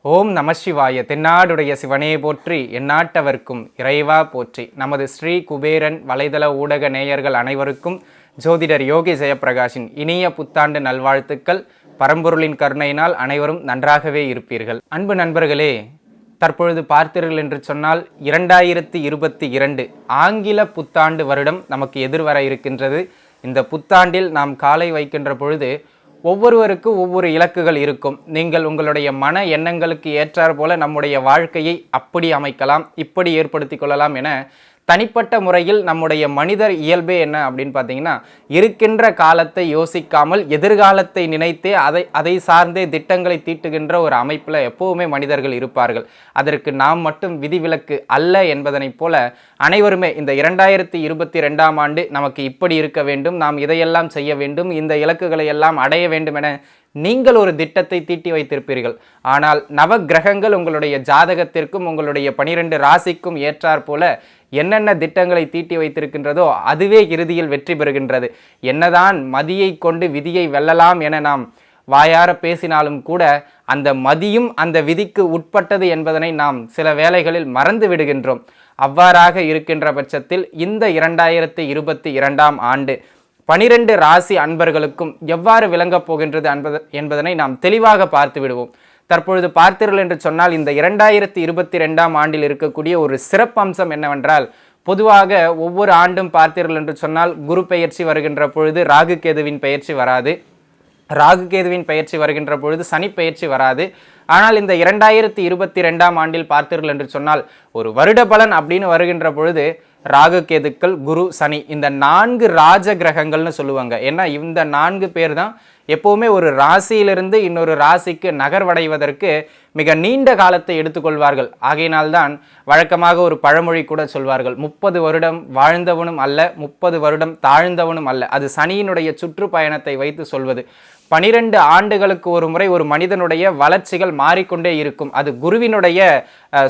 ஓம் நம சிவாய. தென்னாடுடைய சிவனே போற்றி, எந்நாட்டவர்க்கும் இறைவா போற்றி. நமது ஸ்ரீ குபேரன் வலைதள ஊடக நேயர்கள் அனைவருக்கும் ஜோதிடர் யோகி ஜெயப்பிரகாஷின் இனிய புத்தாண்டு நல்வாழ்த்துக்கள். பரம்பொருளின் கருணையினால் அனைவரும் நன்றாகவே இருப்பீர்கள். அன்பு நண்பர்களே, தற்பொழுது பார்த்தீர்கள் என்று சொன்னால் 2022 ஆங்கில புத்தாண்டு வருடம் நமக்கு எதிர்வர இருக்கின்றது. இந்த புத்தாண்டில் நாம் காலை வைக்கின்ற பொழுது ஒவ்வொருவருக்கும் ஒவ்வொரு இலக்குகள் இருக்கும். நீங்கள் உங்களுடைய மன எண்ணங்களுக்கு ஏற்றார் போல நம்முடைய வாழ்க்கையை அப்படி அமைக்கலாம், இப்படி ஏற்படுத்தி கொள்ளலாம் என தனிப்பட்ட முறையில் நம்முடைய மனிதர் இயல்பே என்ன அப்படின்னு பார்த்தீங்கன்னா, இருக்கின்ற காலத்தை யோசிக்காமல் எதிர்காலத்தை நினைத்தே அதை சார்ந்தே திட்டங்களை தீட்டுகின்ற ஒரு அமைப்பில் எப்போவுமே மனிதர்கள் இருப்பார்கள். அதற்கு நாம் மட்டும் விதிவிலக்கு அல்ல என்பதனைப் போல அனைவருமே இந்த 2022ஆம் ஆண்டு நமக்கு இப்படி இருக்க வேண்டும், நாம் இதையெல்லாம் செய்ய வேண்டும், இந்த இலக்குகளை எல்லாம் அடைய வேண்டும் என நீங்கள் ஒரு திட்டத்தை தீட்டி வைத்திருப்பீர்கள். ஆனால் நவ கிரகங்கள் உங்களுடைய ஜாதகத்திற்கும் உங்களுடைய 12 ராசிக்கும் ஏற்றார் போல என்னென்ன திட்டங்களை தீட்டி வைத்திருக்கின்றதோ அதுவே இறுதியில் வெற்றி பெறுகின்றது. என்னதான் மதியை கொண்டு விதியை வெல்லலாம் என நாம் வாயார பேசினாலும் கூட அந்த மதியும் அந்த விதிக்கு உட்பட்டது என்பதனை நாம் சில வேளைகளில் மறந்து விடுகின்றோம். அவ்வாறாக இருக்கின்ற பட்சத்தில் இந்த 2022ஆம் ஆண்டு 12 ராசி அன்பர்களுக்கும் எவ்வாறு விளங்கப் போகின்றது என்பதனை நாம் தெளிவாக பார்த்து விடுவோம். தற்பொழுது பார்த்தீர்கள் என்று சொன்னால் இந்த 2022ஆம் ஆண்டில் இருக்கக்கூடிய ஒரு சிறப்பம்சம் என்னவென்றால், பொதுவாக ஒவ்வொரு ஆண்டும் பார்த்தீர்கள் என்று சொன்னால் குரு பெயர்ச்சி வருகின்ற பொழுது ராகு கேதுவின் பெயர்ச்சி வராது, ராகு கேதுவின் பெயர்ச்சி வருகின்ற பொழுது சனி பெயர்ச்சி வராது. ஆனால் இந்த 2022ஆம் ஆண்டில் பார்த்தீர்கள் என்று சொன்னால் ஒரு வருட பலன் அப்படின்னு வருகின்ற பொழுது ராகு கேதுக்கள் குரு சனி இந்த 4 ராஜ கிரகங்கள்னு சொல்லுவாங்க. ஏன்னா இந்த 4 பேர் தான் எப்போவுமே ஒரு ராசியிலிருந்து இன்னொரு ராசிக்கு நகர்வடைவதற்கு மிக நீண்ட காலத்தை எடுத்துக்கொள்வார்கள். ஆகையினால்தான் வழக்கமாக ஒரு பழமொழி கூட சொல்வார்கள், 30 வருடம் வாழ்ந்தவனும் அல்ல 30 வருடம் தாழ்ந்தவனும் அல்ல. அது சனியினுடைய சுற்றுப்பயணத்தை வைத்து சொல்வது. 12 ஆண்டுகளுக்கு ஒரு முறை ஒரு மனிதனுடைய வளர்ச்சிகள் மாறிக்கொண்டே இருக்கும். அது குருவினுடைய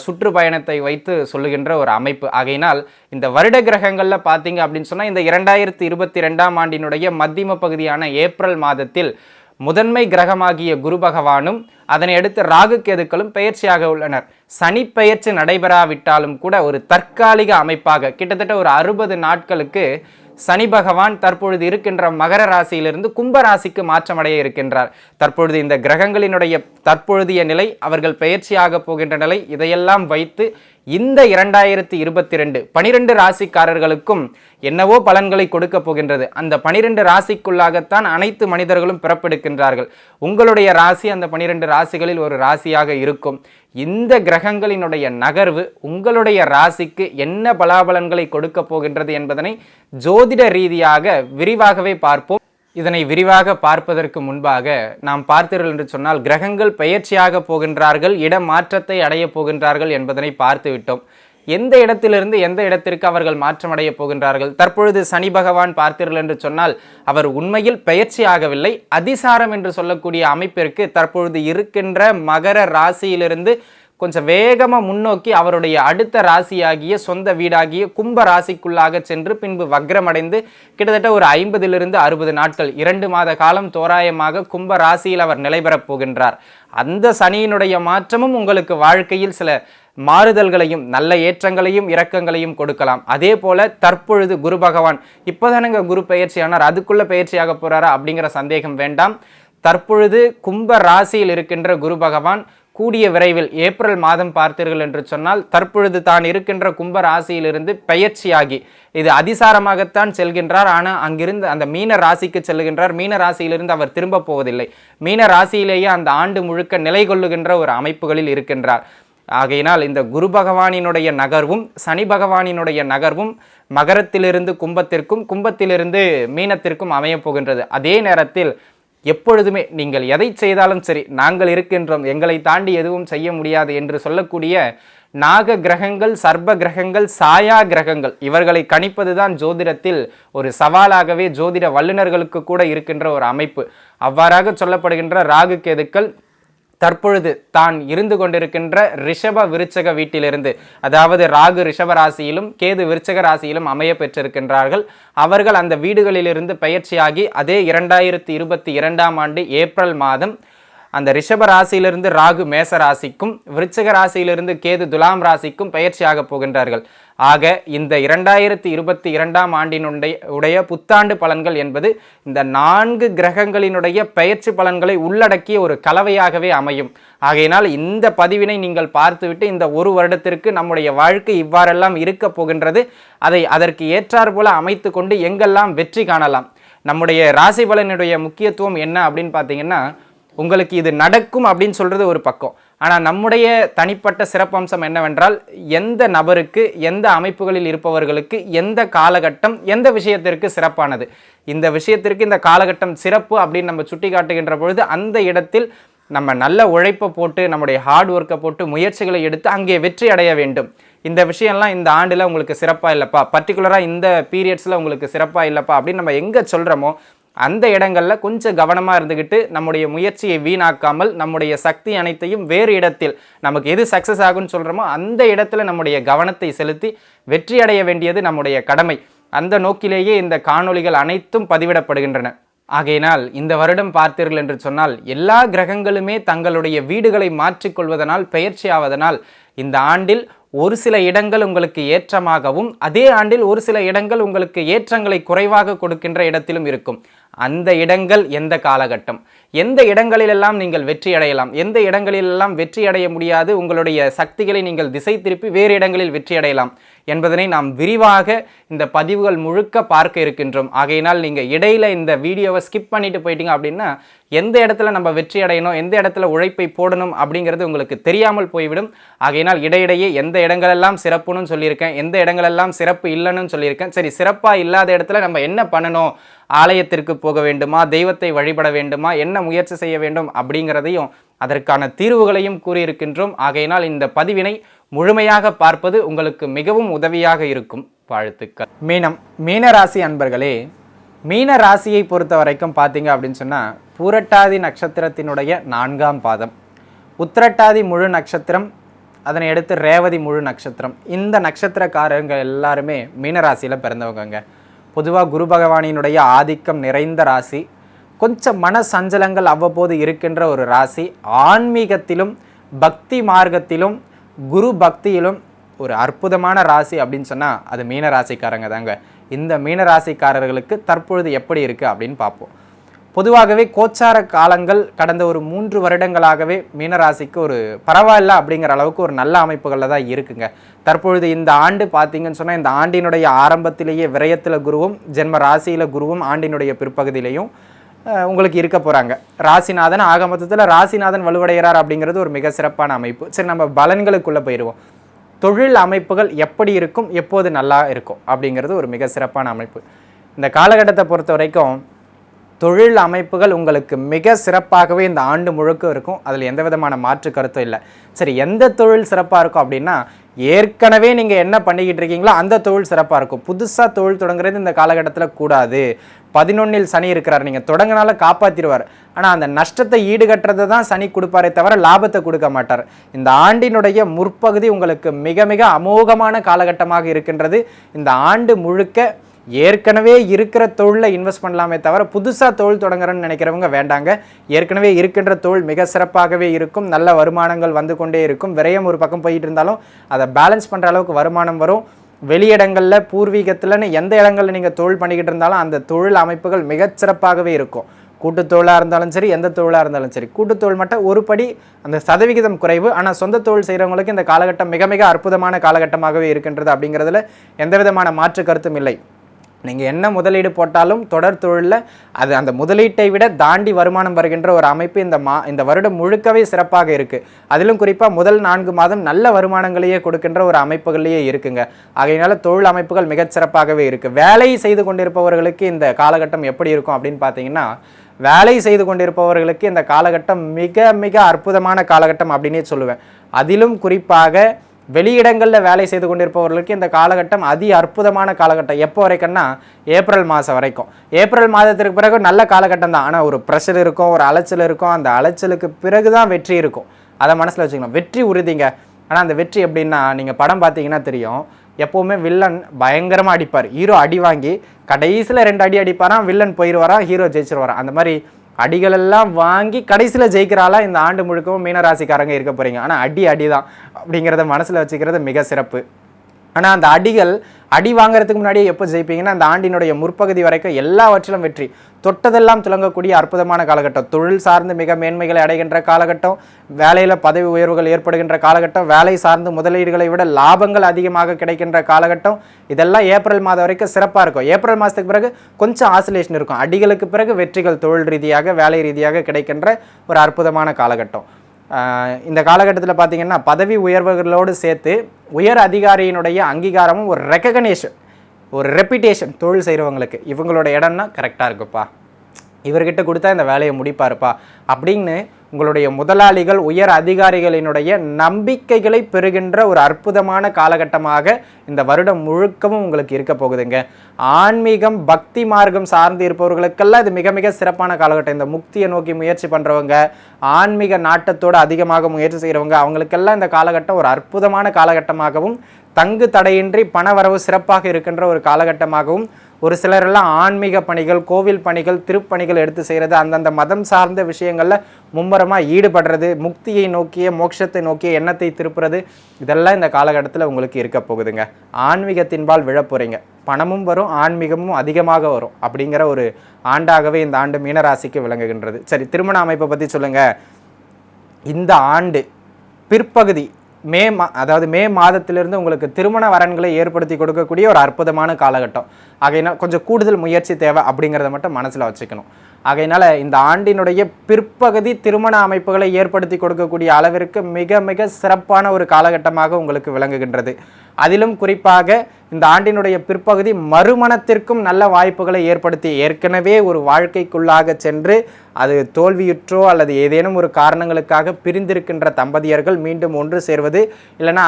சுற்றுப்பயணத்தை வைத்து சொல்லுகின்ற ஒரு அமைப்பு. ஆகையினால் இந்த வருட கிரகங்களில் பார்த்தீங்க அப்படின்னு சொன்னால் இந்த 2022ஆம் ஆண்டினுடைய மத்தியம பகுதியான ஏப்ரல் மாதத்தில் முதன்மை கிரகமாகிய குரு பகவானும் அதனை அடுத்து ராகு கேதுக்களும் பெயர்ச்சியாக உள்ளனர். சனி பெயர்ச்சி நடைபெறாவிட்டாலும் கூட ஒரு தற்காலிக அமைப்பாக கிட்டத்தட்ட ஒரு 60 நாட்களுக்கு சனி பகவான் தற்பொழுது இருக்கின்ற மகர ராசியிலிருந்து கும்ப ராசிக்கு மாற்றமடைய இருக்கின்றார். தற்பொழுது இந்த கிரகங்களினுடைய தற்பொழுதைய நிலை, அவர்கள் பெயர்ச்சியாக போகின்ற நிலை, இதையெல்லாம் வைத்து இந்த 2022 12 ராசிக்காரர்களுக்கும் என்னவோ பலன்களை கொடுக்க போகின்றது. அந்த 12 ராசிக்குள்ளாகத்தான் அனைத்து மனிதர்களும் பிறப்பெடுக்கின்றார்கள். உங்களுடைய ராசி அந்த 12 ராசிகளில் ஒரு ராசியாக இருக்கும். இந்த கிரகங்களினுடைய நகர்வு உங்களுடைய ராசிக்கு என்ன பலாபலன்களை கொடுக்க போகின்றது என்பதனை ஜோதிட ரீதியாக விரிவாகவே பார்ப்போம். இதனை விரிவாக பார்ப்பதற்கு முன்பாக நாம் பார்த்தீர்கள் என்று சொன்னால் கிரகங்கள் பெயர்ச்சியாக போகின்றார்கள், இட மாற்றத்தை அடைய போகின்றார்கள் என்பதனை பார்த்து விட்டோம். எந்த இடத்திலிருந்து எந்த இடத்திற்கு அவர்கள் மாற்றமடைய போகின்றார்கள்? தற்பொழுது சனி பகவான் பார்த்தீர்கள் என்று சொன்னால் அவர் உண்மையில் பெயர்ச்சி ஆகவில்லை, அதிசாரம் என்று சொல்லக்கூடிய அமைப்பிற்கு தற்பொழுது இருக்கின்ற மகர ராசியிலிருந்து கொஞ்சம் வேகமாக முன்னோக்கி அவருடைய அடுத்த ராசியாகிய சொந்த வீடாகிய கும்ப ராசிக்குள்ளாக சென்று பின்பு வக்ரமடைந்து கிட்டத்தட்ட ஒரு 50லிருந்து 60 நாட்கள் 2 மாத காலம் தோராயமாக கும்ப ராசியில் அவர் நிலை பெறப் போகின்றார். அந்த சனியினுடைய மாற்றமும் உங்களுக்கு வாழ்க்கையில் சில மாறுதல்களையும் நல்ல ஏற்றங்களையும் இரக்கங்களையும் கொடுக்கலாம். அதே போல தற்பொழுது குரு பகவான் இப்போதானுங்க குரு பெயர்ச்சியானார், அதுக்குள்ள பெயர்ச்சியாக போறாரா அப்படிங்கிற சந்தேகம் வேண்டாம். தற்பொழுது கும்ப ராசியில் இருக்கின்ற குரு பகவான் கூடிய விரைவில் ஏப்ரல் மாதம் பார்த்தீர்கள் என்று சொன்னால் தற்பொழுது தான் இருக்கின்ற கும்ப ராசியிலிருந்து பெயர்ச்சியாகி இது அதிசாரமாகத்தான் செல்கின்றார். ஆனால் அங்கிருந்து அந்த மீன ராசிக்கு செல்லுகின்றார். மீன ராசியிலிருந்து அவர் திரும்ப போவதில்லை. மீன ராசியிலேயே அந்த ஆண்டு முழுக்க நிலை கொள்ளுகின்ற ஒரு அமைப்புகளில் இருக்கின்றார். ஆகையினால் இந்த குரு பகவானினுடைய நகர்வும் சனி பகவானினுடைய நகர்வும் மகரத்திலிருந்து கும்பத்திற்கும் கும்பத்திலிருந்து மீனத்திற்கும் அமையப் போகின்றது. அதே நேரத்தில் எப்பொழுதுமே நீங்கள் எதை செய்தாலும் சரி, நாங்கள் இருக்கின்றோம், எங்களை தாண்டி எதுவும் செய்ய முடியாது என்று சொல்லக்கூடிய நாக கிரகங்கள், சர்ப்ப கிரகங்கள், சாயா கிரகங்கள் இவர்களை கணிப்பதுதான் ஜோதிடத்தில் ஒரு சவாலாகவே ஜோதிட வல்லுநர்களுக்கு கூட இருக்கின்ற ஒரு அமைப்பு. அவ்வாறாக சொல்லப்படுகின்ற ராகு கேதுக்கள் தற்பொழுது தான் இருந்து கொண்டிருக்கின்ற ரிஷப விருச்சக வீட்டிலிருந்து, அதாவது ராகு ரிஷப ராசியிலும் கேது விருச்சக ராசியிலும் அமைய பெற்றிருக்கின்றார்கள். அவர்கள் அந்த வீடுகளிலிருந்து பயிற்சியாகி அதே 2022ஆம் ஆண்டு ஏப்ரல் மாதம் அந்த ரிஷப ராசியிலிருந்து ராகு மேச ராசிக்கும் விருச்சக ராசியிலிருந்து கேது துலாம் ராசிக்கும் பயிற்சியாக போகின்றார்கள். ஆக இந்த 2022ஆம் ஆண்டினுடைய புத்தாண்டு பலன்கள் என்பது இந்த 4 கிரகங்களினுடைய பயிற்சி பலன்களை உள்ளடக்கிய ஒரு கலவையாகவே அமையும். ஆகையினால் இந்த பதிவினை நீங்கள் பார்த்துவிட்டு இந்த ஒரு வருடத்திற்கு நம்முடைய வாழ்க்கை இவ்வாறெல்லாம் இருக்க போகின்றது, அதற்கு ஏற்றாறு போல அமைத்து கொண்டு எங்கெல்லாம் வெற்றி காணலாம். நம்முடைய ராசி பலனுடைய முக்கியத்துவம் என்ன அப்படின்னு பார்த்தீங்கன்னா, உங்களுக்கு இது நடக்கும் அப்படின்னு சொல்றது ஒரு பக்கம். ஆனால் நம்முடைய தனிப்பட்ட சிறப்பம்சம் என்னவென்றால், எந்த நபருக்கு எந்த அமைப்புகளில் இருப்பவர்களுக்கு எந்த காலகட்டம் எந்த விஷயத்திற்கு சிறப்பானது, இந்த விஷயத்திற்கு இந்த காலகட்டம் சிறப்பு அப்படின்னு நம்ம சுட்டி காட்டுகின்ற பொழுது அந்த இடத்தில் நம்ம நல்ல உழைப்பை போட்டு நம்முடைய ஹார்ட் ஒர்க்கை போட்டு முயற்சிகளை எடுத்து அங்கே வெற்றி அடைய வேண்டும். இந்த விஷயம்லாம் இந்த ஆண்டில் உங்களுக்கு சிறப்பாக இல்லைப்பா, பர்டிகுலராக இந்த பீரியட்ஸில் உங்களுக்கு சிறப்பாக இல்லைப்பா அப்படின்னு நம்ம எங்கே சொல்கிறோமோ அந்த இடங்களில் கொஞ்சம் கவனமாக இருந்துக்கிட்டு நம்முடைய முயற்சியை வீணாக்காமல் நம்முடைய சக்தி அனைத்தையும் வேறு இடத்தில் நமக்கு எது சக்ஸஸ் ஆகும்னு சொல்கிறோமோ அந்த இடத்துல நம்முடைய கவனத்தை செலுத்தி வெற்றி அடைய வேண்டியது நம்முடைய கடமை. அந்த நோக்கிலேயே இந்த காணொளிகள் அனைத்தும் பதிவிடப்படுகின்றன. ஆகையினால் இந்த வருடம் பார்த்தீர்கள் என்று சொன்னால் எல்லா கிரகங்களுமே தங்களுடைய வீடுகளை மாற்றிக்கொள்வதனால் பயிற்சி ஆவதனால் இந்த ஆண்டில் ஒரு சில இடங்கள் உங்களுக்கு ஏற்றமாகவும் அதே ஆண்டில் ஒரு சில இடங்கள் உங்களுக்கு ஏற்றங்களை குறைவாக கொடுக்கின்ற இடத்திலும் இருக்கும். அந்த இடங்கள் எந்த காலகட்டம், எந்த இடங்களிலெல்லாம் நீங்கள் வெற்றி அடையலாம், எந்த இடங்களிலெல்லாம் வெற்றி அடைய முடியாது, உங்களுடைய சக்திகளை நீங்கள் திசை திருப்பி வேறு இடங்களில் வெற்றி அடையலாம் என்பதனை நாம் விரிவாக இந்த பதிவுகள் முழுக்க பார்க்க இருக்கின்றோம். ஆகையினால் நீங்கள் இடையில இந்த வீடியோவை ஸ்கிப் பண்ணிட்டு போயிட்டீங்க அப்படின்னா எந்த இடத்துல நம்ம வெற்றி அடையணும், எந்த இடத்துல உழைப்பை போடணும் அப்படிங்கிறது உங்களுக்கு தெரியாமல் போய்விடும். ஆகையினால் இடையிடையே எந்த இடங்களெல்லாம் சிறப்புன்னு சொல்லியிருக்கேன், எந்த இடங்களெல்லாம் சிறப்பு இல்லைன்னு சொல்லியிருக்கேன். சரி, சிறப்பாக இல்லாத இடத்துல நம்ம என்ன பண்ணணும், ஆலயத்திற்கு போக வேண்டுமா, தெய்வத்தை வழிபட வேண்டுமா, என்ன முயற்சி செய்ய வேண்டும் அப்படிங்கிறதையும் அதற்கான தீர்வுகளையும் கூறியிருக்கின்றோம். ஆகையினால் இந்த பதிவினை முழுமையாக பார்ப்பது உங்களுக்கு மிகவும் உதவியாக இருக்கும். வாழ்த்துக்கள். மீனராசி அன்பர்களே, மீன ராசியை பொறுத்த வரைக்கும் பார்த்தீங்க அப்படின்னு சொன்னால், பூரட்டாதி நட்சத்திரத்தினுடைய 4ஆம் பாதம், உத்திரட்டாதி முழு நட்சத்திரம், அதனை அடுத்து ரேவதி முழு நட்சத்திரம், இந்த நட்சத்திரக்காரங்க எல்லாருமே மீனராசியில் பிறந்தவங்க. பொதுவாக குரு பகவானினுடைய ஆதிக்கம் நிறைந்த ராசி, கொஞ்சம் மன சஞ்சலங்கள் அவ்வப்போது இருக்கின்ற ஒரு ராசி. ஆன்மீகத்திலும் பக்தி மார்க்கத்திலும் குரு பக்தியிலும் ஒரு அற்புதமான ராசி அப்படின்னு சொன்னால் அது மீனராசிக்காரங்க தாங்க. இந்த மீனராசிக்காரர்களுக்கு தற்பொழுது எப்படி இருக்குது அப்படின்னு பார்ப்போம். பொதுவாகவே கோச்சார காலங்கள் கடந்த ஒரு 3 வருடங்களாகவே மீனராசிக்கு ஒரு பரவாயில்ல அப்படிங்கிற அளவுக்கு ஒரு நல்ல அமைப்புகளில் தான் இருக்குங்க. தற்பொழுது இந்த ஆண்டு பார்த்தீங்கன்னு சொன்னால், இந்த ஆண்டினுடைய ஆரம்பத்திலேயே விரயத்தில் குருவும் ஜென்ம ராசியில் குருவும் ஆண்டினுடைய பிற்பகுதியிலையும் உங்களுக்கு இருக்க போகிறாங்க. ராசிநாதன் ஆக மொத்தத்தில் ராசிநாதன் வலுவடைகிறார் அப்படிங்கிறது ஒரு மிக சிறப்பான அமைப்பு. சரி, நம்ம பலன்களுக்குள்ளே போயிடுவோம். தொழில் அமைப்புகள் எப்படி இருக்கும், எப்போது நல்லா இருக்கும் அப்படிங்கிறது ஒரு மிக சிறப்பான அமைப்பு. இந்த காலகட்டத்தை பொறுத்த வரைக்கும் தொழில் அமைப்புகள் உங்களுக்கு மிக சிறப்பாகவே இந்த ஆண்டு முழுக்க இருக்கும். அதில் எந்த விதமான மாற்று கருத்தும் இல்லை. சரி, எந்த தொழில் சிறப்பாக இருக்கும் அப்படின்னா, ஏற்கனவே நீங்கள் என்ன பண்ணிக்கிட்டு இருக்கீங்களோ அந்த தொழில் சிறப்பாக இருக்கும். புதுசாக தொழில் தொடங்குறது இந்த காலகட்டத்தில் கூடாது. 11இல் சனி இருக்கிறார், நீங்கள் தொடங்கினால காப்பாற்றிடுவார். ஆனால் அந்த நஷ்டத்தை ஈடுகட்டுறதை தான் சனி கொடுப்பாரே தவிர லாபத்தை கொடுக்க மாட்டார். இந்த ஆண்டினுடைய முற்பகுதி உங்களுக்கு மிக மிக அமோகமான காலகட்டமாக இருக்கின்றது. இந்த ஆண்டு முழுக்க ஏற்கனவே இருக்கிற தொழிலில் இன்வெஸ்ட் பண்ணலாமே தவிர புதுசாக தொழில் தொடங்குறேன்னு நினைக்கிறவங்க வேண்டாங்க. ஏற்கனவே இருக்கின்ற தொழில் மிக சிறப்பாகவே இருக்கும். நல்ல வருமானங்கள் வந்து கொண்டே இருக்கும். விரயம் ஒரு பக்கம் போயிட்டு இருந்தாலும் அதை பேலன்ஸ் பண்ணுற அளவுக்கு வருமானம் வரும். வெளியிடங்களில் பூர்வீகத்தில்னு எந்த இடங்களில் நீங்கள் தொழில் பண்ணிக்கிட்டு இருந்தாலும் அந்த தொழில் அமைப்புகள் மிகச்சிறப்பாகவே இருக்கும். கூட்டு தொழிலாக இருந்தாலும் சரி, எந்த தொழிலாக இருந்தாலும் சரி. கூட்டு தொழில் மட்டும் ஒரு படி அந்த சதவிகிதம் குறைவு. ஆனால் சொந்த தொழில் செய்கிறவங்களுக்கு இந்த காலகட்டம் மிக மிக அற்புதமான காலகட்டமாகவே இருக்கின்றது அப்படிங்கிறதுல எந்த விதமான மாற்று கருத்தும் இல்லை. நீங்கள் என்ன முதலீடு போட்டாலும் தொடர் தொழிலில் அது அந்த முதலீட்டை விட தாண்டி வருமானம் வருகின்ற ஒரு அமைப்பு இந்த வருடம் முழுக்கவே சிறப்பாக இருக்குது. அதிலும் குறிப்பாக முதல் 4 மாதம் நல்ல வருமானங்களையே கொடுக்கின்ற ஒரு அமைப்புகள்லேயே இருக்குங்க. ஆகையினால தொழில் அமைப்புகள் மிகச்சிறப்பாகவே இருக்குது. வேலை செய்து கொண்டிருப்பவர்களுக்கு இந்த காலகட்டம் எப்படி இருக்கும் அப்படின்னு பார்த்தீங்கன்னா, வேலை செய்து கொண்டிருப்பவர்களுக்கு இந்த காலகட்டம் மிக மிக அற்புதமான காலகட்டம் அப்படின்னே சொல்லுவேன். அதிலும் குறிப்பாக வெளியிடங்களில் வேலை செய்து கொண்டிருப்பவர்களுக்கு இந்த காலகட்டம் அதி அற்புதமான காலகட்டம். எப்போ வரைக்கும்னா ஏப்ரல் மாதம் வரைக்கும். ஏப்ரல் மாதத்திற்கு பிறகு நல்ல காலகட்டம் தான். ஆனால் ஒரு ப்ரெஷர் இருக்கும், ஒரு அலைச்சல் இருக்கும். அந்த அலைச்சலுக்கு பிறகு தான் வெற்றி இருக்கும். அதை மனசில் வச்சுக்கணும். வெற்றி உறுதிங்க. ஆனால் அந்த வெற்றி எப்படின்னா, நீங்கள் படம் பார்த்தீங்கன்னா தெரியும், எப்போவுமே வில்லன் பயங்கரமாக அடிப்பார். ஹீரோ அடி வாங்கி கடைசியில் 2 அடி அடிப்பாராம், வில்லன் போயிடுவாராம், ஹீரோ ஜெயிச்சிருவாராம். அந்த மாதிரி அடிகளெல்லாம் வாங்கி கடைசியில் ஜெயிக்கிறாளா இந்த ஆண்டு முழுக்கவும் மீனராசிக்காரங்க இருக்க போகிறீங்க. ஆனால் அடி தான் அப்படிங்கிறத மனசில் வச்சுக்கிறது மிக சிறப்பு. ஆனால் அந்த அடி வாங்குறதுக்கு முன்னாடியே எப்போ ஜெயிப்பீங்கன்னா, அந்த ஆண்டினுடைய முற்பகுதி வரைக்கும் எல்லாவற்றிலும் வெற்றி, தொட்டதெல்லாம் துலங்கக்கூடிய அற்புதமான காலகட்டம். தொழில் சார்ந்து மிக மேன்மைகளை அடைகின்ற காலகட்டம், வேலையில் பதவி உயர்வுகள் ஏற்படுகின்ற காலகட்டம், வேலை சார்ந்து முதலீடுகளை விட லாபங்கள் அதிகமாக கிடைக்கின்ற காலகட்டம். இதெல்லாம் ஏப்ரல் மாதம் வரைக்கும் சிறப்பாக இருக்கும். ஏப்ரல் மாதத்துக்கு பிறகு கொஞ்சம் ஆசிலேஷன் இருக்கும். அடிகளுக்கு பிறகு வெற்றிகள் தொழில் ரீதியாக வேலை ரீதியாக கிடைக்கின்ற ஒரு அற்புதமான காலகட்டம். இந்த காலகட்டத்தில் பார்த்தீங்கன்னா பதவி உயர்வுகளோடு சேர்த்து உயர் அதிகாரியினுடைய அங்கீகாரமும் ஒரு ரெக்கக்னேஷன், ஒரு ரெப்புடேஷன் தொழில் செய்கிறவங்களுக்கு, இவங்களோட இடம்னா கரெக்டாக இருக்குப்பா, இவர்கிட்ட கொடுத்தா இந்த வேலையை முடிப்பாருப்பா அப்படின்னு உங்களுடைய முதலாளிகள் உயர் அதிகாரிகளினுடைய நம்பிக்கைகளை பெறுகின்ற ஒரு அற்புதமான காலகட்டமாக இந்த வருடம் முழுக்கவும் உங்களுக்கு இருக்க போகுதுங்க. ஆன்மீகம் பக்தி மார்க்கம் சார்ந்து இருப்பவர்களுக்கெல்லாம் இது மிக மிக சிறப்பான காலகட்டம். இந்த முக்தியை நோக்கி முயற்சி பண்ணுறவங்க, ஆன்மீக நாட்டத்தோடு அதிகமாக முயற்சி செய்கிறவங்க, அவங்களுக்கெல்லாம் இந்த காலகட்டம் ஒரு அற்புதமான காலகட்டமாகவும் தங்கு தடையின்றி பணவரவு சிறப்பாக இருக்கின்ற ஒரு காலகட்டமாகவும், ஒரு சிலரெல்லாம் ஆன்மீக பணிகள், கோவில் பணிகள், திருப்பணிகள் எடுத்து செய்கிறது, அந்தந்த மதம் சார்ந்த விஷயங்களில் மும்முரமாக ஈடுபடுறது, முக்தியை நோக்கிய மோட்சத்தை நோக்கிய எண்ணத்தை திருப்புறது, இதெல்லாம் இந்த காலகட்டத்தில் உங்களுக்கு இருக்க போகுதுங்க. ஆன்மீகத்தின்பால் விழப்போறீங்க, பணமும் வரும், ஆன்மீகமும் அதிகமாக வரும் அப்படிங்கிற ஒரு ஆண்டாகவே இந்த ஆண்டு மீனராசிக்கு விளங்குகின்றது. சரி, திருமண அமைப்பை பற்றி சொல்லுங்கள். இந்த ஆண்டு பிற்பகுதி அதாவது மே மாதத்திலிருந்து உங்களுக்கு திருமண வரன்களை ஏற்படுத்தி கொடுக்கக்கூடிய ஒரு அற்புதமான காலகட்டம். ஆகையினால் கொஞ்சம் கூடுதல் முயற்சி தேவை அப்படிங்கிறத மட்டும் மனசில் வச்சுக்கணும். ஆகையினால் இந்த ஆண்டினுடைய பிற்பகுதி திருமண அமைப்புகளை ஏற்படுத்தி கொடுக்கக்கூடிய அளவிற்கு மிக மிக சிறப்பான ஒரு காலகட்டமாக உங்களுக்கு விளங்குகின்றது. அதிலும் குறிப்பாக இந்த ஆண்டினுடைய பிற்பகுதி மறுமணத்திற்கும் நல்ல வாய்ப்புகளை ஏற்படுத்தி, ஏற்கனவே ஒரு வாழ்க்கைக்குள்ளாக சென்று அது தோல்வியுற்றோ அல்லது ஏதேனும் ஒரு காரணங்களுக்காக பிரிந்திருக்கின்ற தம்பதியர்கள் மீண்டும் ஒன்று சேர்வது, இல்லைன்னா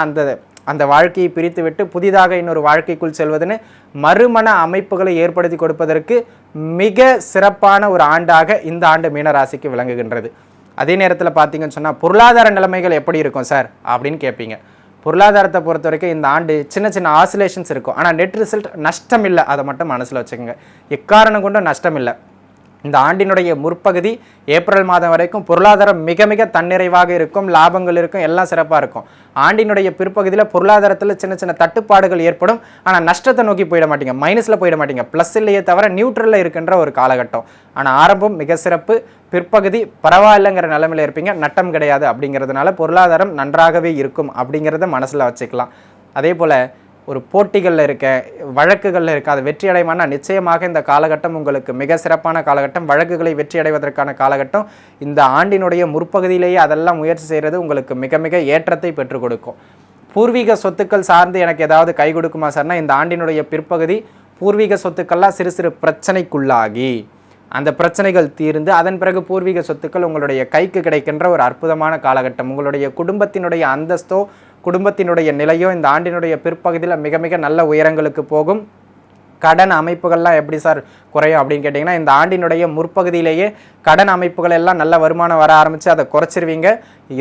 அந்த வாழ்க்கையை பிரித்துவிட்டு புதிதாக இன்னொரு வாழ்க்கைக்குள் செல்வதுன்னு மறுமண அமைப்புகளை ஏற்படுத்தி கொடுப்பதற்கு மிக சிறப்பான ஒரு ஆண்டாக இந்த ஆண்டு மீனராசிக்கு விளங்குகின்றது. அதே நேரத்தில் பார்த்தீங்கன்னு சொன்னால் பொருளாதார நிலைமைகள் எப்படி இருக்கும் சார் அப்படின்னு கேட்பீங்க. பொருளாதாரத்தை பொறுத்த வரைக்கும் இந்த ஆண்டு சின்ன சின்ன ஆசிலேஷன்ஸ் இருக்கும். ஆனால் நெட் ரிசல்ட் நஷ்டம் இல்லை, அதை மட்டும் மனசில் வச்சுக்கோங்க. எக்காரணம் கொண்டும் நஷ்டம் இல்லை. இந்த ஆண்டினுடைய முற்பகுதி ஏப்ரல் மாதம் வரைக்கும் பொருளாதாரம் மிக மிக தன்னிறைவாக இருக்கும், லாபங்கள் இருக்கும், எல்லாம் சிறப்பாக இருக்கும். ஆண்டினுடைய பிற்பகுதியில் பொருளாதாரத்தில் சின்ன சின்ன தட்டுப்பாடுகள் ஏற்படும். ஆனால் நஷ்டத்தை நோக்கி போயிட மாட்டீங்க, மைனஸில் போயிட மாட்டீங்க, ப்ளஸ் இல்லையே தவிர நியூட்ரலில் இருக்கின்ற ஒரு காலகட்டம். ஆனால் ஆரம்பம் மிக சிறப்பு, பிற்பகுதி பரவாயில்லைங்கிற நிலைமையில் இருப்பீங்க, நட்டம் கிடையாது. அப்படிங்கிறதுனால பொருளாதாரம் நன்றாகவே இருக்கும் அப்படிங்கிறத மனசில் வச்சுக்கலாம். அதே போல் ஒரு போட்டிகளில் இருக்க, வழக்குகளில் இருக்க, அதை வெற்றி அடையுமானா நிச்சயமாக இந்த காலகட்டம் உங்களுக்கு மிக சிறப்பான காலகட்டம். வழக்குகளை வெற்றி அடைவதற்கான காலகட்டம். இந்த ஆண்டினுடைய முற்பகுதியிலேயே அதெல்லாம் முயற்சி செய்கிறது உங்களுக்கு மிக மிக ஏற்றத்தை பெற்றுக் கொடுக்கும். பூர்வீக சொத்துக்கள் சார்ந்து எனக்கு ஏதாவது கை கொடுக்குமா சார்னா, இந்த ஆண்டினுடைய பிற்பகுதி பூர்வீக சொத்துக்கள்லாம் சிறு சிறு பிரச்சனைக்குள்ளாகி அந்த பிரச்சனைகள் தீர்ந்து அதன் பிறகு பூர்வீக சொத்துக்கள் உங்களுடைய கைக்கு கிடைக்கின்ற ஒரு அற்புதமான காலகட்டம். உங்களுடைய குடும்பத்தினுடைய அந்தஸ்தோ குடும்பத்தினுடைய நிலையோ இந்த ஆண்டினுடைய பிற்பகுதியில் மிக மிக நல்ல உயரங்களுக்கு போகும். கடன் அமைப்புகள்லாம் எப்படி சார் குறையும் அப்படின்னு கேட்டிங்கன்னா, இந்த ஆண்டினுடைய முற்பகுதியிலேயே கடன் அமைப்புகள் எல்லாம் நல்ல வருமானம் வர ஆரம்பித்து அதை குறைச்சிருவீங்க.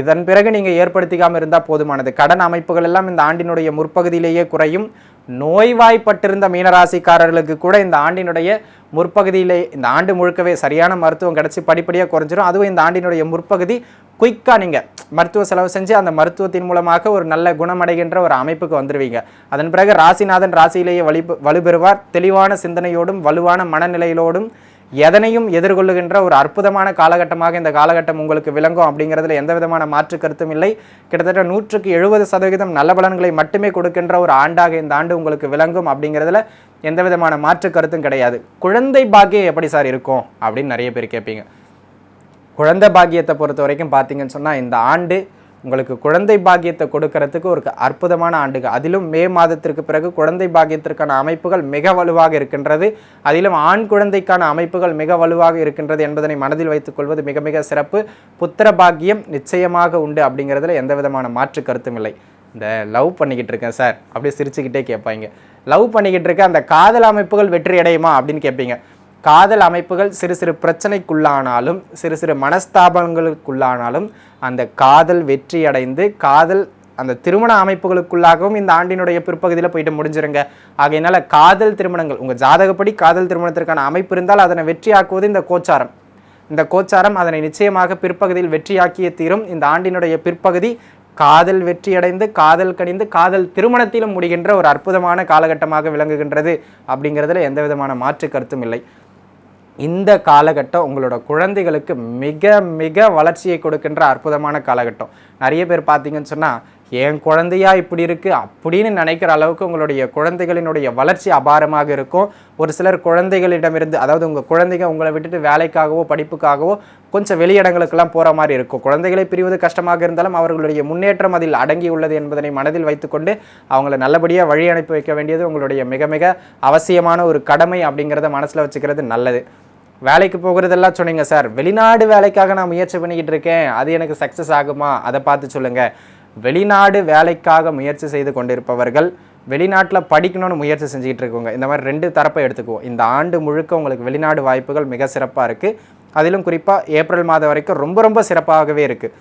இதன் பிறகு நீங்கள் ஏற்படுத்திக்காமல் இருந்தால் போதுமானது. கடன் அமைப்புகள் எல்லாம் இந்த ஆண்டினுடைய முற்பகுதியிலேயே குறையும். நோய்வாய்ப்பட்டிருந்த மீனராசிக்காரர்களுக்கு கூட இந்த ஆண்டினுடைய முற்பகுதியிலே, இந்த ஆண்டு முழுக்கவே சரியான மருத்துவம் கிடச்சி படிப்படியாக குறைஞ்சிரும். அதுவும் இந்த ஆண்டினுடைய முற்பகுதி குயிக்காக நீங்கள் மருத்துவ செலவு செஞ்சு அந்த மருத்துவத்தின் மூலமாக ஒரு நல்ல குணமடைகின்ற ஒரு அமைப்புக்கு வந்துடுவீங்க. அதன் பிறகு ராசிநாதன் ராசியிலேயே வலுப்பெறுவார். தெளிவான சிந்தனையோடும் வலுவான மனநிலையிலோடும் எதனையும் எதிர்கொள்ளுகின்ற ஒரு அற்புதமான காலகட்டமாக இந்த காலகட்டம் உங்களுக்கு விளங்கும். அப்படிங்கிறதுல எந்த விதமான மாற்று கருத்தும் இல்லை. கிட்டத்தட்ட 170% நல்ல பலன்களை மட்டுமே கொடுக்கின்ற ஒரு ஆண்டாக இந்த ஆண்டு உங்களுக்கு விளங்கும். அப்படிங்கிறதுல எந்த விதமான மாற்று கருத்தும் கிடையாது. குழந்தை பாக்கியம் எப்படி சார் இருக்கும் அப்படின்னு நிறைய பேர் கேட்பீங்க. குழந்தை பாக்கியத்தை பொறுத்த வரைக்கும் பார்த்தீங்கன்னு சொன்னால், இந்த ஆண்டு உங்களுக்கு குழந்தை பாக்கியத்தை கொடுக்கறதுக்கு ஒரு அற்புதமான ஆண்டுங்க. அதிலும் மே மாதத்திற்கு பிறகு குழந்தை பாக்கியத்திற்கான அமைப்புகள் மிக வலுவாக இருக்கின்றது. அதிலும் ஆண் குழந்தைக்கான அமைப்புகள் மிக வலுவாக இருக்கின்றது என்பதனை மனதில் வைத்துக் கொள்வது மிக மிக சிறப்பு. புத்திர பாக்கியம் நிச்சயமாக உண்டு அப்படிங்கிறதுல எந்த விதமான மாற்று கருத்தும் இல்லை. இந்த லவ் பண்ணிக்கிட்டு இருக்கேன் சார் அப்படியே சிரிச்சுக்கிட்டே கேட்பாங்க. லவ் பண்ணிக்கிட்டு இருக்க அந்த காதல் அமைப்புகள் வெற்றி அடையுமா அப்படின்னு கேட்பீங்க. காதல் அமைப்புகள் சிறு சிறு பிரச்சனைக்குள்ளானாலும் சிறு சிறு மனஸ்தாபங்களுக்குள்ளானாலும் அந்த காதல் வெற்றி அடைந்து காதல் அந்த திருமண அமைப்புகளுக்குள்ளாகவும் இந்த ஆண்டினுடைய பிற்பகுதியில் போயிட்டு முடிஞ்சிருங்க. ஆகையினால காதல் திருமணங்கள் உங்கள் ஜாதகப்படி காதல் திருமணத்திற்கான அமைப்பு இருந்தால் அதனை வெற்றியாக்குவது இந்த கோச்சாரம். இந்த கோச்சாரம் அதனை நிச்சயமாக பிற்பகுதியில் வெற்றியாக்கிய தீரும். இந்த ஆண்டினுடைய பிற்பகுதி காதல் வெற்றியடைந்து காதல் கணிந்து காதல் திருமணத்திலும் முடிகின்ற ஒரு அற்புதமான காலகட்டமாக விளங்குகின்றது. அப்படிங்கிறதுல எந்த விதமான மாற்று கருத்தும் இல்லை. இந்த காலகட்டம் உங்களோட குழந்தைகளுக்கு மிக மிக வளர்ச்சியை கொடுக்கின்ற அற்புதமான காலகட்டம். நிறைய பேர் பார்த்தீங்கன்னு சொன்னால் என் குழந்தையா இப்படி இருக்குது அப்படின்னு நினைக்கிற அளவுக்கு உங்களுடைய குழந்தைகளினுடைய வளர்ச்சி அபாரமாக இருக்கும். ஒரு சிலர் குழந்தைகளிடமிருந்து, அதாவது உங்கள் குழந்தைங்க உங்களை விட்டுட்டு வேலைக்காகவோ படிப்புக்காகவோ கொஞ்சம் வெளியிடங்களுக்கெல்லாம் போகிற மாதிரி இருக்கும். குழந்தைகளை பிரிவது கஷ்டமாக இருந்தாலும் அவர்களுடைய முன்னேற்றம் அதில் அடங்கி உள்ளது என்பதனை மனதில் வைத்துக்கொண்டு அவங்கள நல்லபடியாக வழி அனுப்பி வைக்க வேண்டியது உங்களுடைய மிக மிக அவசியமான ஒரு கடமை. அப்படிங்கிறத மனசில் வச்சுக்கிறது நல்லது. வேலைக்கு போகிறதெல்லாம் சொன்னீங்க சார், வெளிநாடு வேலைக்காக நான் முயற்சி பண்ணிக்கிட்டு இருக்கேன், அது எனக்கு சக்ஸஸ் ஆகுமா அதை பார்த்து சொல்லுங்கள். வெளிநாடு வேலைக்காக முயற்சி செய்து கொண்டிருப்பவர்கள், வெளிநாட்டில் படிக்கணும்னு முயற்சி செஞ்சுக்கிட்டு இருக்கவங்க, இந்த மாதிரி 2 தரப்பை எடுத்துக்குவோம். இந்த ஆண்டு முழுக்க உங்களுக்கு வெளிநாடு வாய்ப்புகள் மிக சிறப்பாக இருக்குது. அதிலும் குறிப்பாக ஏப்ரல் மாதம் வரைக்கும் ரொம்ப ரொம்ப சிறப்பாகவே இருக்குது.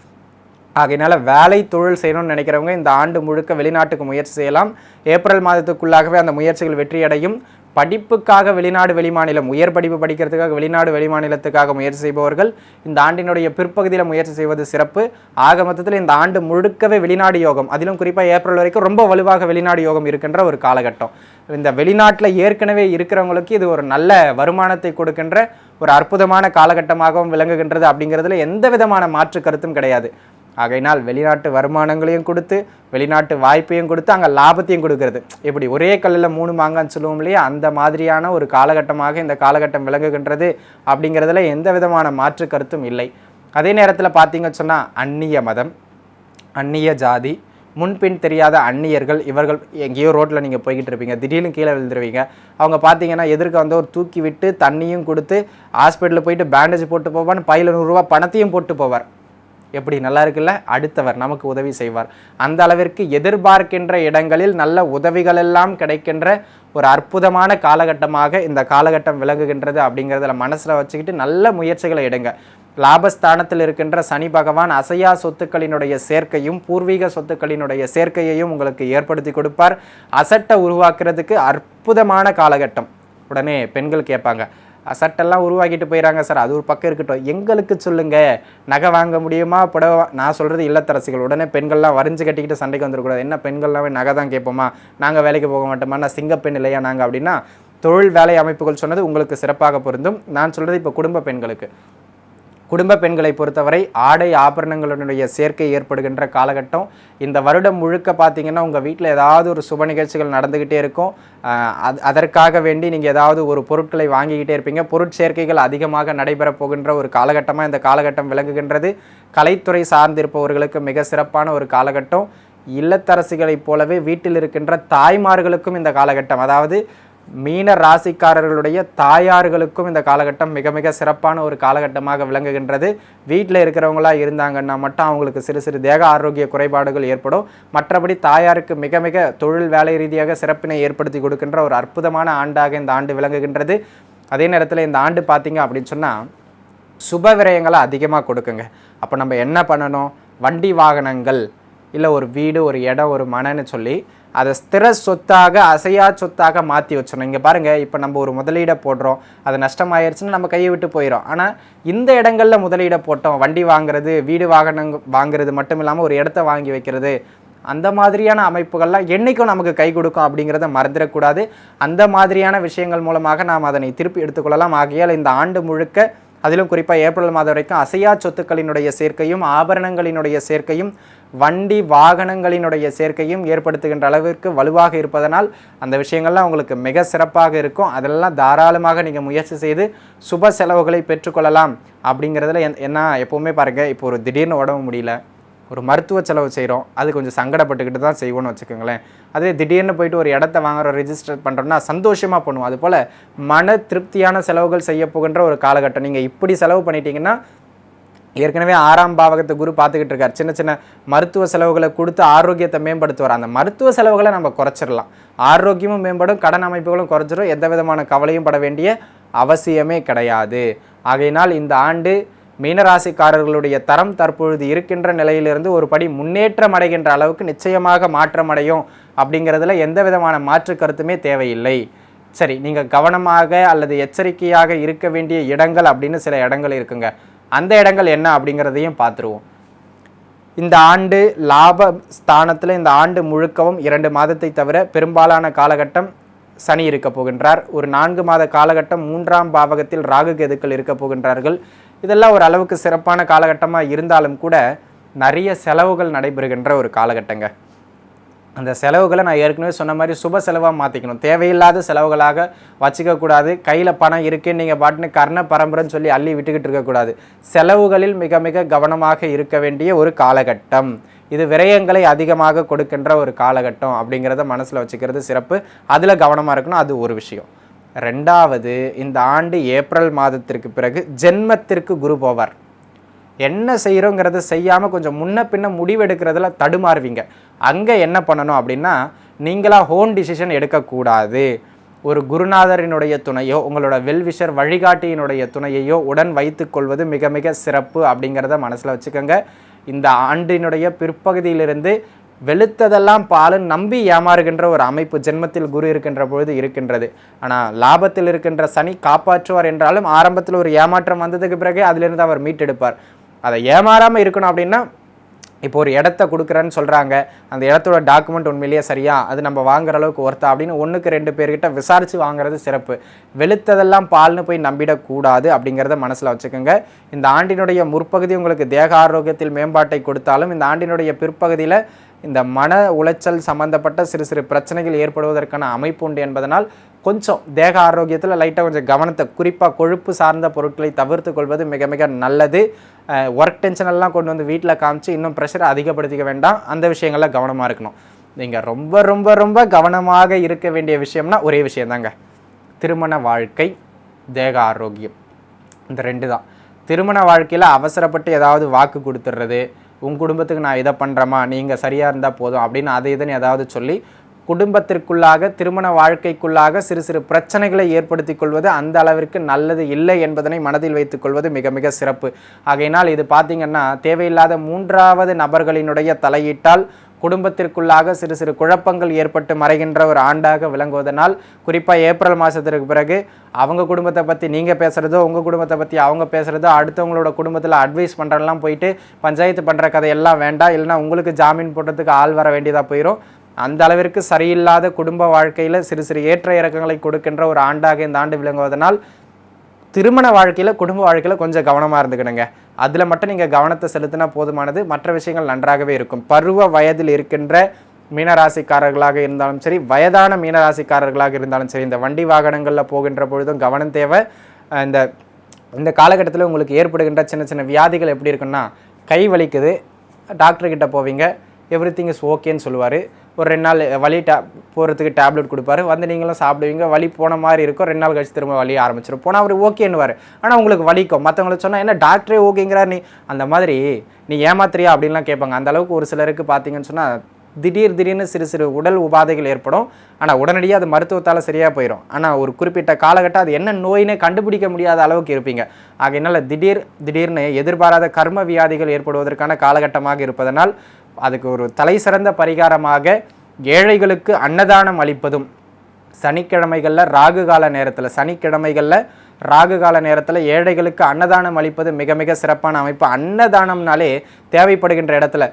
ஆகையினால வேலை தொழில் செய்யணும்னு நினைக்கிறவங்க இந்த ஆண்டு முழுக்க வெளிநாட்டுக்கு முயற்சி செய்யலாம். ஏப்ரல் மாதத்துக்குள்ளாகவே அந்த முயற்சிகள் வெற்றியடையும். படிப்புக்காக வெளிநாடு வெளிமாநிலம், உயர் படிப்பு படிக்கிறதுக்காக வெளிநாடு வெளிமாநிலத்துக்காக முயற்சி செய்பவர்கள் இந்த ஆண்டினுடைய பிற்பகுதியில் முயற்சி செய்வது சிறப்பு. ஆக மொத்தத்தில் இந்த ஆண்டு முழுக்கவே வெளிநாடு யோகம், அதிலும் குறிப்பாக ஏப்ரல் வரைக்கும் ரொம்ப வலுவாக வெளிநாடு யோகம் இருக்கின்ற ஒரு காலகட்டம். இந்த வெளிநாட்டில் ஏற்கனவே இருக்கிறவங்களுக்கு இது ஒரு நல்ல வருமானத்தை கொடுக்கின்ற ஒரு அற்புதமான காலகட்டமாகவும் விளங்குகின்றது. அப்படிங்கிறதுல எந்த விதமான மாற்று கருத்தும் கிடையாது. ஆகையினால் வெளிநாட்டு வருமானங்களையும் கொடுத்து வெளிநாட்டு வாய்ப்பையும் கொடுத்து அங்கே லாபத்தையும் கொடுக்கறது, இப்படி ஒரே கல்லில் 3 மாங்கான்னு சொல்லுவோம் இல்லையா, அந்த மாதிரியான ஒரு காலகட்டமாக இந்த காலகட்டம் விளங்குகின்றது. அப்படிங்கிறதுல எந்த விதமான மாற்று கருத்தும் இல்லை. அதே நேரத்தில் பார்த்தீங்கன்னு சொன்னால் அந்நிய மதம், அந்நிய ஜாதி, முன்பின் தெரியாத அந்நியர்கள், இவர்கள் எங்கேயோ ரோட்டில் நீங்கள் போய்கிட்டு இருப்பீங்க, திடீர்னு கீழே விழுந்துருவீங்க. அவங்க பார்த்தீங்கன்னா எதிர்க்க வந்து ஒரு தூக்கி விட்டு தண்ணியும் கொடுத்து ஹாஸ்பிட்டலில் போயிட்டு பேண்டேஜ் போட்டு போவான்னு பையில் 100 ரூபா பணத்தையும் போட்டு போவார். எப்படி நல்லா இருக்குல்ல, அடுத்தவர் நமக்கு உதவி செய்வார். அந்த அளவிற்கு எதிர்பார்க்கின்ற இடங்களில் நல்ல உதவிகள் எல்லாம் கிடைக்கின்ற ஒரு அற்புதமான காலகட்டமாக இந்த காலகட்டம் விளங்குகின்றது. அப்படிங்கிறதுல மனசில் வச்சுக்கிட்டு நல்ல முயற்சிகளை எடுங்க. லாபஸ்தானத்தில் இருக்கின்ற சனி பகவான் அசையா சொத்துக்களினுடைய சேர்க்கையும் பூர்வீக சொத்துக்களினுடைய சேர்க்கையையும் உங்களுக்கு ஏற்படுத்தி கொடுப்பார். அசட்டை உருவாக்குறதுக்கு அற்புதமான காலகட்டம். உடனே பெண்கள் கேட்பாங்க, அசட்டெல்லாம் உருவாக்கிட்டு போயிடறாங்க சார், அது ஒரு பக்கம் இருக்கட்டும், எங்களுக்கு சொல்லுங்கள், நகை வாங்க முடியுமா புடவை? நான் சொல்கிறது இல்லத்தரசிகள். உடனே பெண்கள்லாம் வரிஞ்சு கட்டிக்கிட்டு சண்டைக்கு வந்துடக்கூடாது. என்ன பெண்கள்லாமே நகை தான் கேட்போமா, நாங்கள் வேலைக்கு போக மாட்டோமா, நான் சிங்கப்பெண் இல்லையா நாங்கள் அப்படின்னா, தொழில் வேலை அமைப்புகள் சொன்னது உங்களுக்கு சிறப்பாக பொருந்தும். நான் சொல்கிறது இப்போ குடும்ப பெண்களுக்கு. குடும்ப பெண்களை பொறுத்தவரை ஆடை ஆபரணங்களுடைய சேர்க்கை ஏற்படுகின்ற காலகட்டம். இந்த வருடம் முழுக்க பார்த்தீங்கன்னா உங்கள் வீட்டில் ஏதாவது ஒரு சுப நிகழ்ச்சிகள் நடந்துக்கிட்டே இருக்கும். அதற்காக வேண்டி நீங்கள் ஏதாவது ஒரு பொருட்களை வாங்கிக்கிட்டே இருப்பீங்க. பொருட்சேர்க்கைகள் அதிகமாக நடைபெற போகின்ற ஒரு காலகட்டமாக இந்த காலகட்டம் விளங்குகின்றது. கலைத்துறை சார்ந்திருப்பவர்களுக்கு மிக சிறப்பான ஒரு காலகட்டம். இல்லத்தரசிகளைப் போலவே வீட்டில் இருக்கின்ற தாய்மார்களுக்கும் இந்த காலகட்டம், அதாவது மீன ராசிக்காரர்களுடைய தாயார்களுக்கும் இந்த காலகட்டம் மிக மிக சிறப்பான ஒரு காலகட்டமாக விளங்குகின்றது. வீட்டில் இருக்கிறவங்களா இருந்தாங்கன்னா மட்டும் அவங்களுக்கு சிறு சிறு தேக ஆரோக்கிய குறைபாடுகள் ஏற்படும். மற்றபடி தாயாருக்கு மிக மிக தொழில் வேலை ரீதியாக சிறப்பினை ஏற்படுத்தி கொடுக்கின்ற ஒரு அற்புதமான ஆண்டாக இந்த ஆண்டு விளங்குகின்றது. அதே நேரத்தில் இந்த ஆண்டு பார்த்தீங்க அப்படின்னு சொன்னால் சுப விரயங்களை அதிகமாக கொடுக்குங்க. அப்போ நம்ம என்ன பண்ணணும், வண்டி வாகனங்கள் இல்லை ஒரு வீடு ஒரு இடம் ஒரு மனைன்னு சொல்லி அதை ஸ்திர சொத்தாக அசையா சொத்தாக மாற்றி வச்சிடணும். இங்கே பாருங்கள், இப்போ நம்ம ஒரு முதலீடை போடுறோம், அது நஷ்டமாயிருச்சுன்னு நம்ம கையை விட்டு போயிடும். ஆனால் இந்த இடங்களில் முதலீடை போட்டோம், வண்டி வாங்குறது வீடு வாகனம் வாங்குறது மட்டும் இல்லாமல் ஒரு இடத்த வாங்கி வைக்கிறது, அந்த மாதிரியான அமைப்புகள்லாம் என்றைக்கும் நமக்கு கை கொடுக்கும். அப்படிங்கிறத மறந்துடக்கூடாது. அந்த மாதிரியான விஷயங்கள் மூலமாக நாம் அதனை திருப்பி எடுத்துக்கொள்ளலாம். ஆகையால் இந்த ஆண்டு முழுக்க, அதிலும் குறிப்பாக ஏப்ரல் மாதம் வரைக்கும் அசையா சொத்துக்களினுடைய சேர்க்கையும் ஆபரணங்களினுடைய சேர்க்கையும் வண்டி வாகனங்களினுடைய சேர்க்கையும் ஏற்படுத்துகின்ற அளவிற்கு வலுவாக இருப்பதனால் அந்த விஷயங்கள்லாம் உங்களுக்கு மிக சிறப்பாக இருக்கும். அதெல்லாம் தாராளமாக நீங்கள் முயற்சி செய்து சுப செலவுகளை பெற்றுக்கொள்ளலாம். அப்படிங்கிறதுல என்ன எப்போவுமே பாருங்கள், இப்போ ஒரு திடீர்னு உடம்பு முடியல, ஒரு மருத்துவ செலவு செய்கிறோம், அது கொஞ்சம் சங்கடப்பட்டுக்கிட்டு தான் செய்வோம்னு வச்சுக்கோங்களேன். அதே திடீர்னு போயிட்டு ஒரு இடத்த வாங்குறோம், ரிஜிஸ்டர் பண்ணுறோம்னா சந்தோஷமாக பண்ணுவோம். அதுபோல் மன திருப்தியான செலவுகள் செய்ய போகின்ற ஒரு காலகட்டம். நீங்கள் இப்படி செலவு பண்ணிட்டீங்கன்னா ஏற்கனவே 6ஆம் பாவகத்தை குரு பார்த்துக்கிட்டு இருக்கார். சின்ன சின்ன மருத்துவ செலவுகளை கொடுத்து ஆரோக்கியத்தை மேம்படுத்துவார். அந்த மருத்துவ செலவுகளை நம்ம குறைச்சிடலாம். ஆரோக்கியமும் மேம்படும், கடன் அமைப்புகளும் குறைச்சிடும். எந்த விதமான கவலையும் பட வேண்டிய அவசியமே கிடையாது. ஆகையினால் இந்த ஆண்டு மீனராசிக்காரர்களுடைய தரம் தற்பொழுது இருக்கின்ற நிலையிலிருந்து ஒரு படி முன்னேற்றம் அடைகின்ற அளவுக்கு நிச்சயமாக மாற்றமடையும். அப்படிங்கிறதுல எந்த விதமான மாற்று கருத்துமே தேவையில்லை. சரி, நீங்கள் கவனமாக அல்லது எச்சரிக்கையாக இருக்க வேண்டிய இடங்கள் அப்படின்னு சில இடங்கள் இருக்குங்க. அந்த இடங்கள் என்ன அப்படிங்கிறதையும் பார்த்துருவோம். இந்த ஆண்டு லாப ஸ்தானத்தில் இந்த ஆண்டு முழுக்கவும் 2 மாதத்தை தவிர பெரும்பாலான காலகட்டம் சனி இருக்க போகின்றார். ஒரு 4 மாத காலகட்டம் 3ஆம் பாவகத்தில் ராகு கேதுக்கள் இருக்க போகின்றார்கள். இதெல்லாம் ஒரு அளவுக்கு சிறப்பான காலகட்டமாக இருந்தாலும் கூட நிறைய செலவுகள் நடைபெறுகின்ற ஒரு காலகட்டங்க. அந்த செலவுகளை நான் ஏற்கனவே சொன்ன மாதிரி சுப செலவாக மாற்றிக்கணும். தேவையில்லாத செலவுகளாக வச்சுக்கக்கூடாது. கையில் பணம் இருக்குது, நீங்கள் பாட்டுன்னு கர்ண பரம்பரைன்னு சொல்லி அள்ளி விட்டுக்கிட்டு இருக்கக்கூடாது. செலவுகளில் மிக மிக கவனமாக இருக்க வேண்டிய ஒரு காலகட்டம் இது. விரயங்களை அதிகமாக கொடுக்கின்ற ஒரு காலகட்டம் அப்படிங்கிறத மனசில் வச்சுக்கிறது சிறப்பு. அதில் கவனமாக இருக்கணும். அது ஒரு விஷயம். 2வது, இந்த ஆண்டு ஏப்ரல் மாதத்திற்கு பிறகு ஜென்மத்திற்கு குரு போவார். என்ன செய்கிறோங்கிறத செய்யாமல் கொஞ்சம் முன்ன பின்ன முடிவெடுக்கிறதுல தடுமாறுவீங்க. அங்கே என்ன பண்ணணும் அப்படின்னா, நீங்களாக ஹோன் டிசிஷன் எடுக்கக்கூடாது. ஒரு குருநாதரினுடைய துணையோ உங்களோட வெல்விஷர் வழிகாட்டியினுடைய துணையையோ உடன் வைத்து கொள்வது மிக மிக சிறப்பு அப்படிங்கிறத மனசில் வச்சுக்கோங்க. இந்த ஆண்டினுடைய பிற்பகுதியிலிருந்து வெளுத்ததெல்லாம் பாலுன்னு நம்பி ஏமாறுகின்ற ஒரு அமைப்பு ஜென்மத்தில் குரு இருக்கின்ற பொழுது இருக்கின்றது. ஆனால் லாபத்தில் இருக்கின்ற சனி காப்பாற்றுவார் என்றாலும் ஆரம்பத்தில் ஒரு ஏமாற்றம் வந்ததுக்கு பிறகு அதிலிருந்து அவர் மீட்டெடுப்பார். அதை ஏமாறாமல் இருக்கணும் அப்படின்னா, இப்போ ஒரு இடத்த கொடுக்குறேன்னு சொல்கிறாங்க, அந்த இடத்தோட டாக்குமெண்ட் உண்மையிலேயே சரியா, அது நம்ம வாங்குற அளவுக்கு ஒர்த்தா அப்படின்னு 1க்கு 2 பேர்கிட்ட விசாரித்து வாங்குறது சிறப்பு. வெளுத்ததெல்லாம் பால்னு போய் நம்பிடக்கூடாது அப்படிங்கிறத மனசில் வச்சுக்கோங்க. இந்த ஆண்டினுடைய முற்பகுதி உங்களுக்கு தேக ஆரோக்கியத்தில் மேம்பாட்டை கொடுத்தாலும் இந்த ஆண்டினுடைய பிற்பகுதியில் இந்த மன உளைச்சல் சம்பந்தப்பட்ட சிறு சிறு பிரச்சனைகள் ஏற்படுவதற்கான அமைப்பு உண்டு என்பதனால் கொஞ்சம் தேக ஆரோக்கியத்தில் லைட்டாக கொஞ்சம் கவனத்தை, குறிப்பாக கொழுப்பு சார்ந்த பொருட்களை தவிர்த்து கொள்வது மிக மிக நல்லது. ஒர்க் டென்ஷனெல்லாம் கொண்டு வந்து வீட்டில் காமிச்சு இன்னும் ப்ரெஷரை அதிகப்படுத்திக்க வேண்டாம். அந்த விஷயங்கள்லாம் கவனமாக இருக்கணும். நீங்கள் ரொம்ப ரொம்ப ரொம்ப கவனமாக இருக்க வேண்டிய விஷயம்னா ஒரே விஷயந்தாங்க, திருமண வாழ்க்கை, தேக ஆரோக்கியம். இந்த 2 தான். திருமண வாழ்க்கையில் அவசரப்பட்டு ஏதாவது வாக்கு கொடுத்துட்றது, உங்கள் குடும்பத்துக்கு நான் இதை பண்ணுறேம்மா, நீங்கள் சரியாக இருந்தால் போதும் அப்படின்னு அதை இதுன்னு ஏதாவது சொல்லி குடும்பத்திற்குள்ளாக திருமண வாழ்க்கைக்குள்ளாக சிறு சிறு பிரச்சனைகளை ஏற்படுத்தி கொள்வது அந்த அளவிற்கு நல்லது இல்லை என்பதனை மனதில் வைத்துக் கொள்வது மிக மிக சிறப்பு. ஆகையினால் இது பார்த்திங்கன்னா தேவையில்லாத 3வது நபர்களினுடைய தலையீட்டால் குடும்பத்திற்குள்ளாக சிறு சிறு குழப்பங்கள் ஏற்பட்டு மறைகின்ற ஒரு ஆண்டாக விளங்குவதனால், குறிப்பாக ஏப்ரல் மாதத்திற்கு பிறகு அவங்க குடும்பத்தை பற்றி நீங்கள் பேசுகிறதோ உங்கள் குடும்பத்தை பற்றி அவங்க பேசுகிறதோ, அடுத்தவங்களோட குடும்பத்தில் அட்வைஸ் பண்ணுறதெல்லாம் போயிட்டு பஞ்சாயத்து பண்ணுற கதையெல்லாம் வேண்டாம். இல்லைனா உங்களுக்கு ஜாமீன் போட்டதுக்கு ஆள் வர வேண்டியதாக போயிடும். அந்த அளவிற்கு சரியில்லாத குடும்ப வாழ்க்கையில் சிறு சிறு ஏற்ற இறக்கங்களை கொடுக்கின்ற ஒரு ஆண்டாக இந்த ஆண்டு விளங்குவதனால் திருமண வாழ்க்கையில் குடும்ப வாழ்க்கையில் கொஞ்சம் கவனமாக இருந்துக்கணுங்க. அதில் மட்டும் நீங்கள் கவனத்தை செலுத்தினா போதுமானது. மற்ற விஷயங்கள் நன்றாகவே இருக்கும். பருவ வயதில் இருக்கின்ற மீனராசிக்காரர்களாக இருந்தாலும் சரி, வயதான மீனராசிக்காரர்களாக இருந்தாலும் சரி, இந்த வண்டி வாகனங்களில் போகின்ற பொழுதும் கவனம் தேவை. இந்த இந்த காலகட்டத்தில் உங்களுக்கு ஏற்படுகின்ற சின்ன சின்ன வியாதிகள் எப்படி இருக்குன்னா, கை வலிக்குது, டாக்டர்கிட்ட போவீங்க, எவ்ரிதிங் இஸ் ஓகேன்னு சொல்லுவார். ஒரு 2 நாள் வலி போகிறதுக்கு டேப்லெட் கொடுப்பாரு, வந்து நீங்களும் சாப்பிடுவீங்க, வலி போன மாதிரி இருக்கும். 2 நாள் கழிச்சு திரும்ப வலி ஆரம்பிச்சிடும். போனால் அவர் ஓகேன்னுவார், ஆனால் உங்களுக்கு வலிக்கும். மற்றவங்களுக்கு சொன்னால் என்ன டாக்டரே ஓகேங்கிறார், நீ அந்த மாதிரி நீ ஏமாத்திரியா அப்படின்லாம் கேட்பாங்க. அந்த அளவுக்கு ஒரு சிலருக்கு பார்த்தீங்கன்னு சொன்னால் திடீர்னு சிறு சிறு உடல் உபாதைகள் ஏற்படும். ஆனால் உடனடியாக அது மருத்துவத்தால் சரியாக போயிடும். ஆனால் ஒரு குறிப்பிட்ட காலகட்டம் அது என்ன நோயினே கண்டுபிடிக்க முடியாத அளவுக்கு இருப்பீங்க. ஆகையினால் திடீர்னு எதிர்பாராத கர்ம வியாதிகள் ஏற்படுவதற்கான காலகட்டமாக இருப்பதனால் அதுக்கு ஒரு தலை சிறந்த பரிகாரமாக ஏழைகளுக்கு அன்னதானம் அளிப்பதும், சனிக்கிழமைகளில் ராகு கால நேரத்தில் ஏழைகளுக்கு அன்னதானம் அளிப்பது மிக மிக சிறப்பான அமைப்பு. அன்னதானம்னாலே தேவைப்படுகின்ற இடத்துல,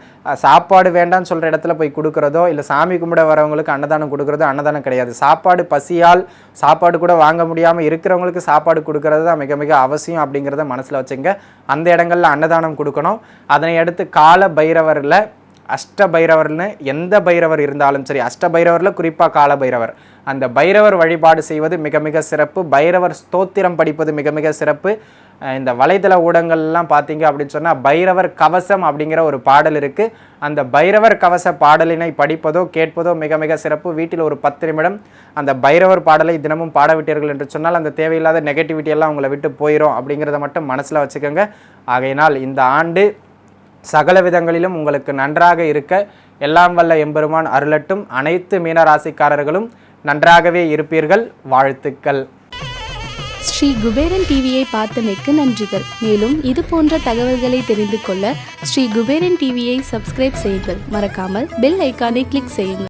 சாப்பாடு வேண்டாம்னு சொல்கிற இடத்துல போய் கொடுக்குறதோ, இல்லை சாமி கும்பிட வரவங்களுக்கு அன்னதானம் கொடுக்குறதோ அன்னதானம் கிடையாது. சாப்பாடு பசியால் சாப்பாடு கூட வாங்க முடியாமல் இருக்கிறவங்களுக்கு சாப்பாடு கொடுக்கறது தான் மிக மிக அவசியம் அப்படிங்கிறத மனசில் வச்சுங்க. அந்த இடங்களில் அன்னதானம் கொடுக்கணும். அதனை அடுத்து கால பைரவரில் அஷ்ட பைரவர்னு எந்த பைரவர் இருந்தாலும் சரி, அஷ்ட பைரவரில் குறிப்பாக கால பைரவர், அந்த பைரவர் வழிபாடு செய்வது மிக மிக சிறப்பு. பைரவர் ஸ்தோத்திரம் படிப்பது மிக மிக சிறப்பு. இந்த வலைதள ஊடகங்கள்லாம் பார்த்தீங்க அப்படின்னு சொன்னால் பைரவர் கவசம் அப்படிங்கிற ஒரு பாடல் இருக்குது. அந்த பைரவர் கவச பாடலினை படிப்பதோ கேட்பதோ மிக மிக சிறப்பு. வீட்டில் ஒரு 10 நிமிடம் அந்த பைரவர் பாடலை தினமும் பாடவிட்டீர்கள் என்று சொன்னால் அந்த தேவையில்லாத நெகட்டிவிட்டி எல்லாம் உங்களை விட்டு போயிடும் அப்படிங்கிறத மட்டும் மனசில் வச்சுக்கோங்க. ஆகையினால் இந்த ஆண்டு சகல விதங்களிலும் உங்களுக்கு நன்றாக இருக்க எல்லாம் வல்ல எம்பெருமான் அருளட்டும். அனைத்து மீனராசிக்காரர்களும் நன்றாகவே இருப்பீர்கள். வாழ்த்துக்கள். ஸ்ரீ குபேரன் டிவியை பார்த்தமைக்கு நன்றிகள். மேலும் இது போன்ற தகவல்களை தெரிந்து கொள்ள ஸ்ரீ குபேரன் டிவியை சப்ஸ்கிரைப் செய்யுங்கள். மறக்காமல் பெல் ஐக்கானை கிளிக் செய்யுங்கள்.